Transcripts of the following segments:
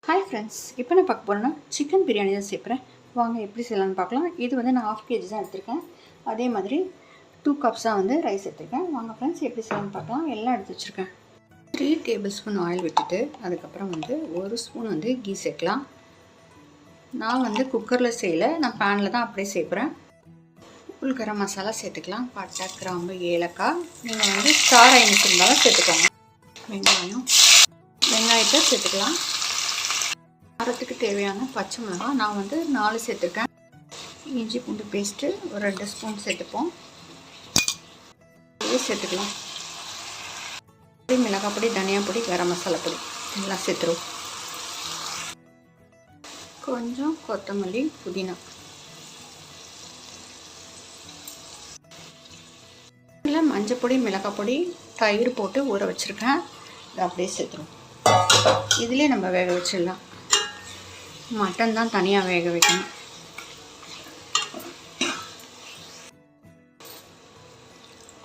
Hi friends, இப்போ நான் பார்க்க போகிறேன்னா சிக்கன் பிரியாணி தான் சேர்க்குறேன். வாங்க எப்படி செய்யலாம்னு பார்க்கலாம். இது வந்து நான் 1/2 kg தான் எடுத்திருக்கேன். அதே மாதிரி 2 கப்ஸ் தான் வந்து ரைஸ் எடுத்திருக்கேன். வாங்க ஃப்ரெண்ட்ஸ் எப்படி செய்யலாம்னு பார்க்கலாம். எல்லாம் எடுத்து வச்சுருக்கேன். 3 டேபிள்ஸ்பூன் ஆயில் விட்டுட்டு அதுக்கப்புறம் வந்து 1 ஸ்பூன் வந்து கீ சேர்க்கலாம். நான் வந்து குக்கரில் செய்யலை, நான் பேனில் தான் அப்படியே சேர்க்குறேன். உள் கரம் மசாலா சேர்த்துக்கலாம். பட்டை, கிராம்பு, ஏலக்காய். நீங்கள் வந்து ஸ்டார் ஐனஸ் இருந்தாலும் சேர்த்துக்கோங்க. வெங்காயத்தை சேர்த்துக்கலாம். காரத்துக்கு தேவையான பச்சை மிளகாய் நான் வந்து 4 சேர்த்துருக்கேன். இஞ்சி பூண்டு பேஸ்ட்டு ஒரு 2 ஸ்பூன் சேர்த்துப்போம். இதே சேர்த்துக்கலாம். மிளகாய் பொடி, தனியா பொடி, கரம் மசாலா பொடி எல்லாம் சேர்த்துருவோம். கொஞ்சம் கொத்தமல்லி, புதினா. இல்லை மஞ்சள் பொடி, மிளகாய் பொடி, தயிர் போட்டு ஊற வச்சுருக்கேன். இதை அப்படியே சேர்த்துருவோம். இதிலே நம்ம வேக வச்சிடலாம். மட்டன் தான் தனியாக வேக வைக்கணும்.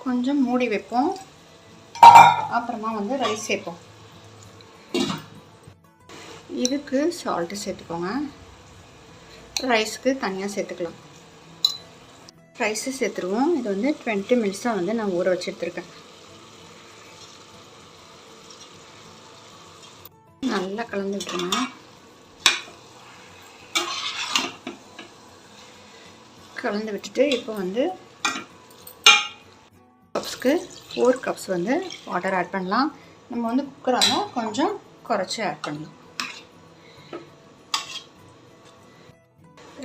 கொஞ்சம் மூடி வைப்போம். அப்புறமா வந்து ரைஸ் சேர்ப்போம். இதுக்கு சால்ட்டு சேர்த்துக்கோங்க. ரைஸுக்கு தனியாக சேர்த்துக்கலாம். ரைஸு சேர்த்துருவோம். இது வந்து 20 மினிட்ஸாக வந்து நான் ஊற வச்சு எடுத்துருக்கேன். நல்லா கலந்து விட்டுருங்க. கலந்து விட்டுட்டு இப்போ வந்து கப்ஸ்க்கு 4 கப்ஸ் வந்து வாட்டர் ஆட் பண்ணலாம். நம்ம வந்து குக்கராக கொஞ்சம் குறைச்சி ஆட் பண்ணலாம்.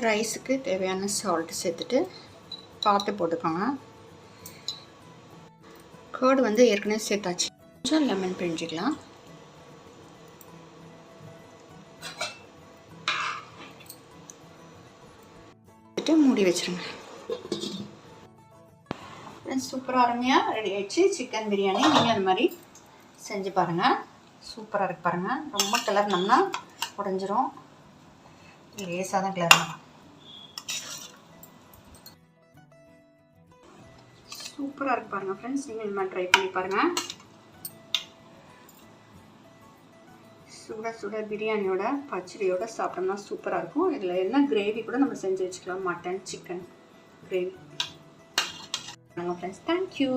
ரைஸுக்கு தேவையான சால்ட்டு சேர்த்துட்டு பார்த்து போட்டுக்கோங்க. கர்டு வந்து ஏற்கனவே சேர்த்தாச்சு. கொஞ்சம் லெமன் பிழிஞ்சிக்கலாம். மூடி வச்சுருங்க. சூப்பராக அருமையாக ரெடி ஆகிடுச்சு சிக்கன் பிரியாணி. நீங்கள் அந்த மாதிரி செஞ்சு பாருங்கள். சூப்பராக இருக்கு பாருங்கள். ரொம்ப கிளறினோம்னா உடஞ்சிரும். லேசாக தான் கிளறணும். சூப்பராக இருக்கு பாருங்கள் ஃப்ரெண்ட்ஸ். நீங்கள் இந்த மாதிரி ட்ரை பண்ணி பாருங்கள். சுட சுட பிரியாணியோட பச்சடியோட சாப்பிட்டோம்னா சூப்பராக இருக்கும். இதில் என்ன கிரேவி கூட நம்ம செஞ்சு வச்சுக்கலாம். Mutton, chicken gravy. Friends, thank you.